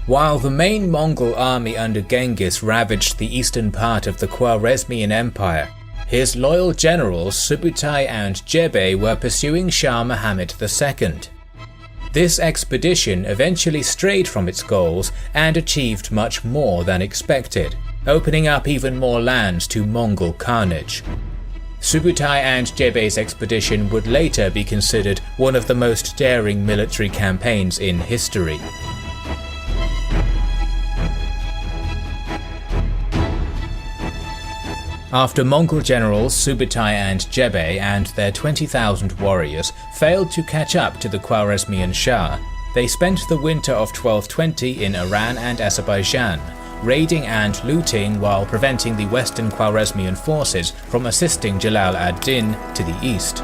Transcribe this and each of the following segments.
While the main Mongol army under Genghis ravaged the eastern part of the Khwarezmian Empire, his loyal generals Subutai and Jebe were pursuing Shah Muhammad II. This expedition eventually strayed from its goals and achieved much more than expected, opening up even more lands to Mongol carnage. Subutai and Jebe's expedition would later be considered one of the most daring military campaigns in history. After Mongol generals Subutai and Jebe and their 20,000 warriors failed to catch up to the Khwarezmian Shah, they spent the winter of 1220 in Iran and Azerbaijan, raiding and looting while preventing the Western Khwarezmian forces from assisting Jalal ad-Din to the east.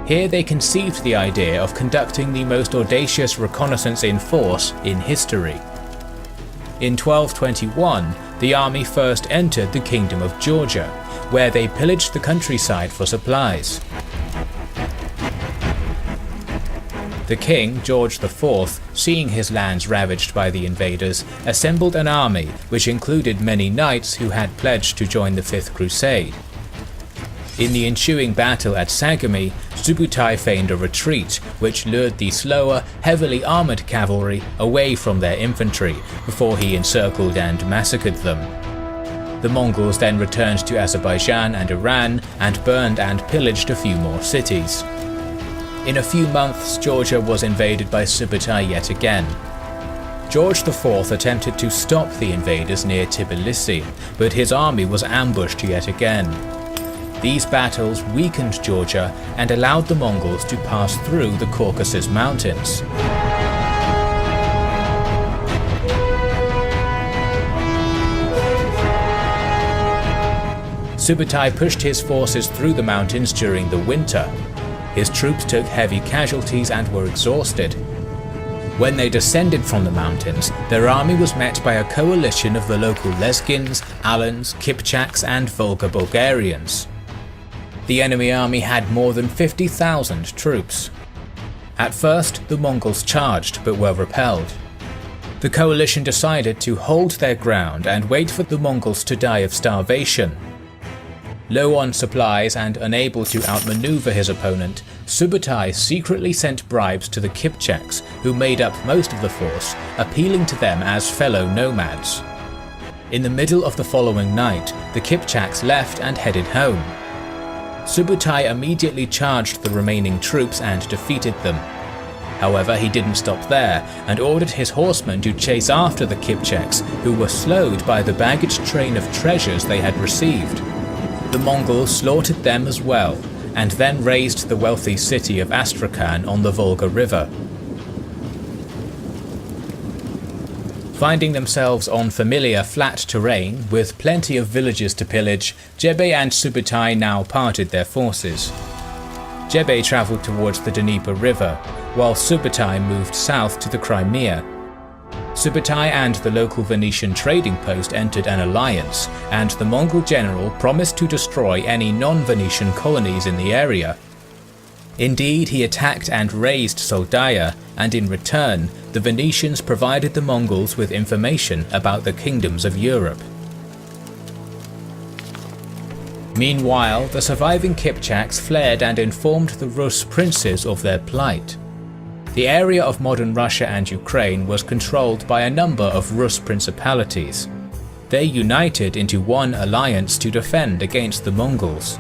Here they conceived the idea of conducting the most audacious reconnaissance in force in history. In 1221, the army first entered the Kingdom of Georgia, where they pillaged the countryside for supplies. The king, George IV, seeing his lands ravaged by the invaders, assembled an army which included many knights who had pledged to join the Fifth Crusade. In the ensuing battle at Sagami, Subutai feigned a retreat, which lured the slower, heavily armoured cavalry away from their infantry before he encircled and massacred them. The Mongols then returned to Azerbaijan and Iran and burned and pillaged a few more cities. In a few months, Georgia was invaded by Subutai yet again. George IV attempted to stop the invaders near Tbilisi, but his army was ambushed yet again. These battles weakened Georgia and allowed the Mongols to pass through the Caucasus Mountains. Subutai pushed his forces through the mountains during the winter. His troops took heavy casualties and were exhausted. When they descended from the mountains, their army was met by a coalition of the local Lezgins, Alans, Kipchaks and Volga Bulgarians. The enemy army had more than 50,000 troops. At first, the Mongols charged but were repelled. The coalition decided to hold their ground and wait for the Mongols to die of starvation. Low on supplies and unable to outmaneuver his opponent, Subutai secretly sent bribes to the Kipchaks, who made up most of the force, appealing to them as fellow nomads. In the middle of the following night, the Kipchaks left and headed home. Subutai immediately charged the remaining troops and defeated them. However, he didn't stop there and ordered his horsemen to chase after the Kipchaks, who were slowed by the baggage train of treasures they had received. The Mongols slaughtered them as well, and then razed the wealthy city of Astrakhan on the Volga River. Finding themselves on familiar flat terrain, with plenty of villages to pillage, Jebe and Subutai now parted their forces. Jebe travelled towards the Dnieper River, while Subutai moved south to the Crimea. Subutai and the local Venetian trading post entered an alliance, and the Mongol general promised to destroy any non-Venetian colonies in the area. Indeed, he attacked and razed Soldaya, and in return, the Venetians provided the Mongols with information about the kingdoms of Europe. Meanwhile, the surviving Kipchaks fled and informed the Rus princes of their plight. The area of modern Russia and Ukraine was controlled by a number of Rus principalities. They united into one alliance to defend against the Mongols.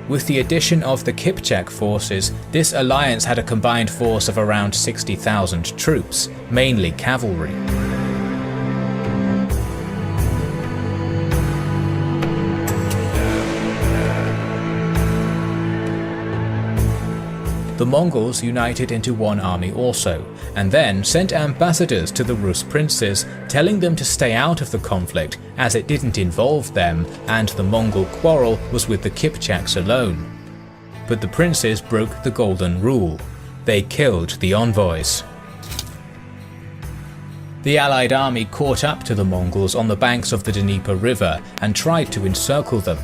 With the addition of the Kipchak forces, this alliance had a combined force of around 60,000 troops, mainly cavalry. The Mongols united into one army also, and then sent ambassadors to the Rus princes, telling them to stay out of the conflict as it didn't involve them and the Mongol quarrel was with the Kipchaks alone. But the princes broke the golden rule. They killed the envoys. The allied army caught up to the Mongols on the banks of the Dnieper River and tried to encircle them.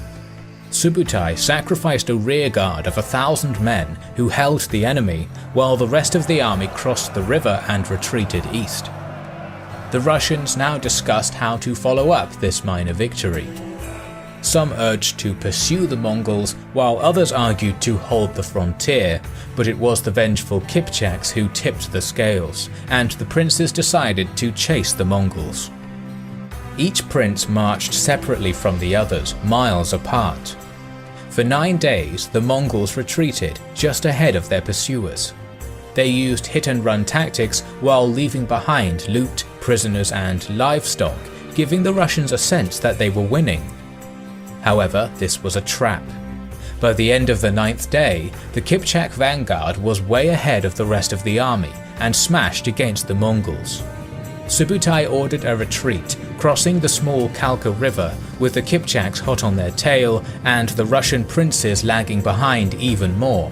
Subutai sacrificed a rearguard of 1,000 men who held the enemy, while the rest of the army crossed the river and retreated east. The Russians now discussed how to follow up this minor victory. Some urged to pursue the Mongols, while others argued to hold the frontier, but it was the vengeful Kipchaks who tipped the scales, and the princes decided to chase the Mongols. Each prince marched separately from the others, miles apart. For 9 days, the Mongols retreated just ahead of their pursuers. They used hit-and-run tactics while leaving behind loot, prisoners and livestock, giving the Russians a sense that they were winning. However, this was a trap. By the end of the 9th day, the Kipchak vanguard was way ahead of the rest of the army and smashed against the Mongols. Subutai ordered a retreat, crossing the small Kalka river, with the Kipchaks hot on their tail and the Russian princes lagging behind even more.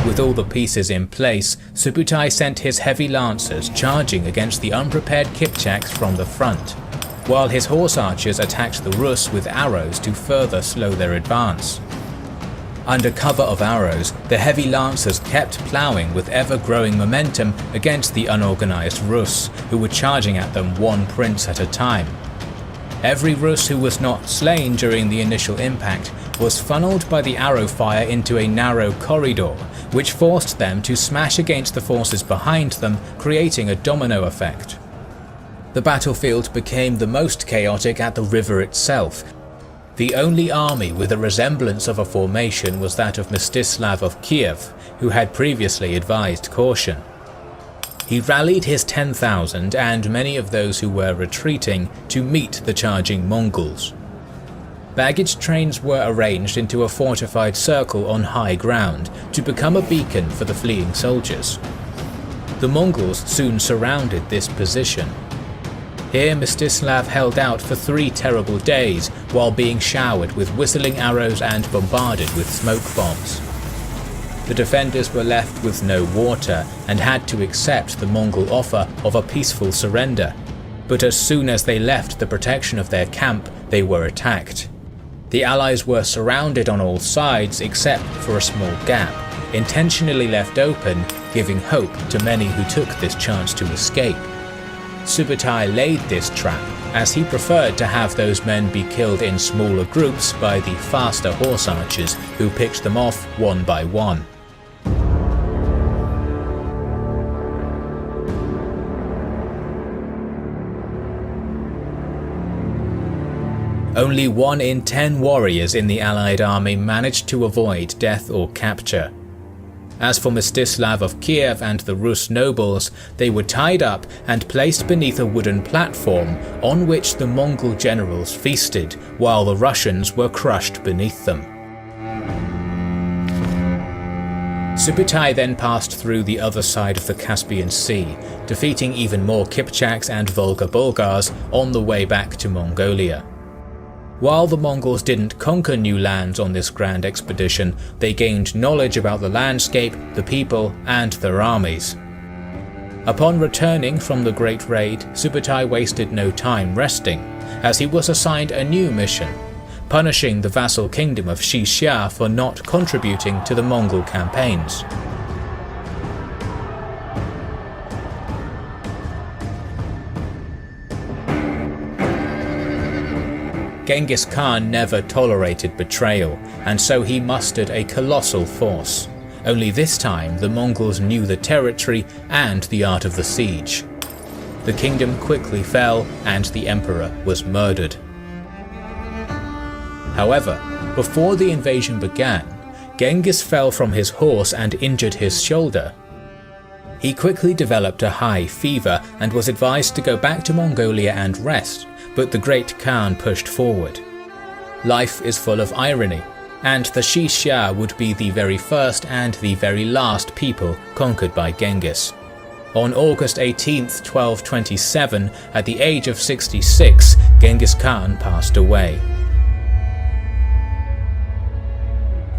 With all the pieces in place, Subutai sent his heavy lancers charging against the unprepared Kipchaks from the front, while his horse archers attacked the Rus with arrows to further slow their advance. Under cover of arrows, the heavy lancers kept ploughing with ever-growing momentum against the unorganized Rus, who were charging at them one prince at a time. Every Rus who was not slain during the initial impact was funneled by the arrow fire into a narrow corridor, which forced them to smash against the forces behind them, creating a domino effect. The battlefield became the most chaotic at the river itself. The only army with a resemblance of a formation was that of Mstislav of Kiev, who had previously advised caution. He rallied his 10,000 and many of those who were retreating to meet the charging Mongols. Baggage trains were arranged into a fortified circle on high ground to become a beacon for the fleeing soldiers. The Mongols soon surrounded this position. Here Mstislav held out for 3 terrible days while being showered with whistling arrows and bombarded with smoke bombs. The defenders were left with no water and had to accept the Mongol offer of a peaceful surrender, but as soon as they left the protection of their camp, they were attacked. The allies were surrounded on all sides except for a small gap, intentionally left open, giving hope to many who took this chance to escape. Subutai laid this trap, as he preferred to have those men be killed in smaller groups by the faster horse archers who picked them off one by one. Only 1 in 10 warriors in the Allied army managed to avoid death or capture. As for Mstislav of Kiev and the Rus nobles, they were tied up and placed beneath a wooden platform on which the Mongol generals feasted, while the Russians were crushed beneath them. Subutai then passed through the other side of the Caspian Sea, defeating even more Kipchaks and Volga Bulgars on the way back to Mongolia. While the Mongols didn't conquer new lands on this grand expedition, they gained knowledge about the landscape, the people, and their armies. Upon returning from the Great Raid, Subutai wasted no time resting, as he was assigned a new mission, punishing the vassal kingdom of Shah for not contributing to the Mongol campaigns. Genghis Khan never tolerated betrayal, and so he mustered a colossal force. Only this time the Mongols knew the territory and the art of the siege. The kingdom quickly fell and the emperor was murdered. However, before the invasion began, Genghis fell from his horse and injured his shoulder. He quickly developed a high fever and was advised to go back to Mongolia and rest, but the great Khan pushed forward. Life is full of irony, and the Shah would be the very first and the very last people conquered by Genghis. On August 18, 1227, at the age of 66, Genghis Khan passed away.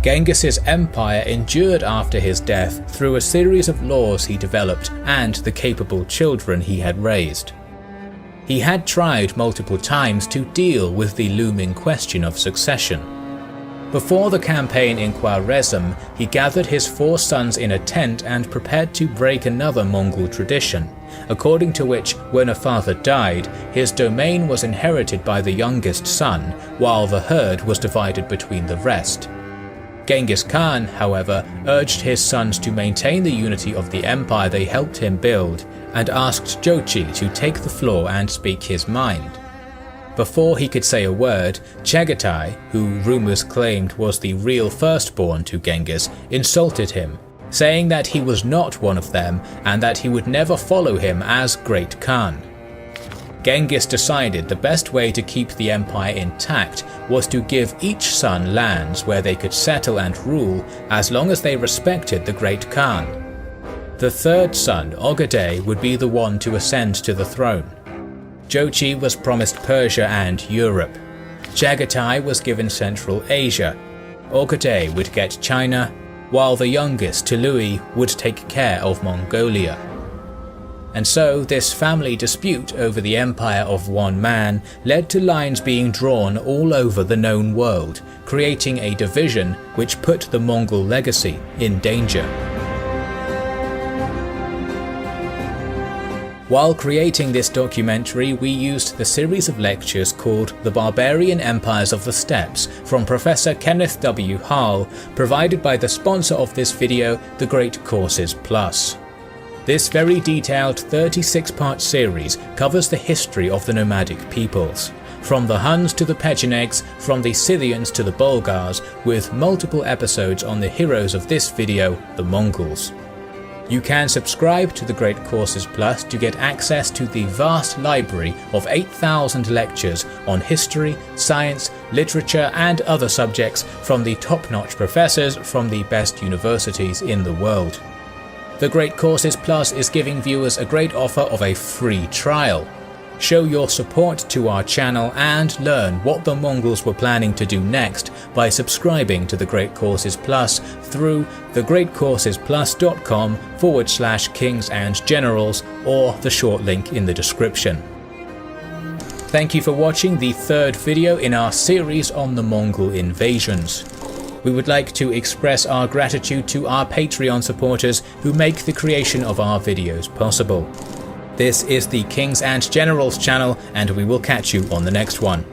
Genghis's empire endured after his death through a series of laws he developed and the capable children he had raised. He had tried multiple times to deal with the looming question of succession. Before the campaign in Khwarezm, he gathered his 4 sons in a tent and prepared to break another Mongol tradition, according to which when a father died, his domain was inherited by the youngest son, while the herd was divided between the rest. Genghis Khan, however, urged his sons to maintain the unity of the empire they helped him build, and asked Jochi to take the floor and speak his mind. Before he could say a word, Chagatai, who rumors claimed was the real firstborn to Genghis, insulted him, saying that he was not one of them and that he would never follow him as Great Khan. Genghis decided the best way to keep the empire intact was to give each son lands where they could settle and rule as long as they respected the Great Khan. The 3rd son, Ogadei, would be the one to ascend to the throne. Jochi was promised Persia and Europe. Chagatai was given Central Asia. Ogadei would get China, while the youngest, Tului, would take care of Mongolia. And so this family dispute over the empire of one man led to lines being drawn all over the known world, creating a division which put the Mongol legacy in danger. While creating this documentary, we used the series of lectures called The Barbarian Empires of the Steppes from Professor Kenneth W. Hall, provided by the sponsor of this video, The Great Courses Plus. This very detailed 36-part series covers the history of the nomadic peoples, from the Huns to the Pechenegs, from the Scythians to the Bulgars, with multiple episodes on the heroes of this video, the Mongols. You can subscribe to the Great Courses Plus to get access to the vast library of 8,000 lectures on history, science, literature and other subjects from the top-notch professors from the best universities in the world. The Great Courses Plus is giving viewers a great offer of a free trial. Show your support to our channel and learn what the Mongols were planning to do next by subscribing to the Great Courses Plus through thegreatcoursesplus.com/kings and generals or the short link in the description. Thank you for watching the 3rd video in our series on the Mongol invasions. We would like to express our gratitude to our Patreon supporters who make the creation of our videos possible. This is the Kings and Generals channel, and we will catch you on the next one.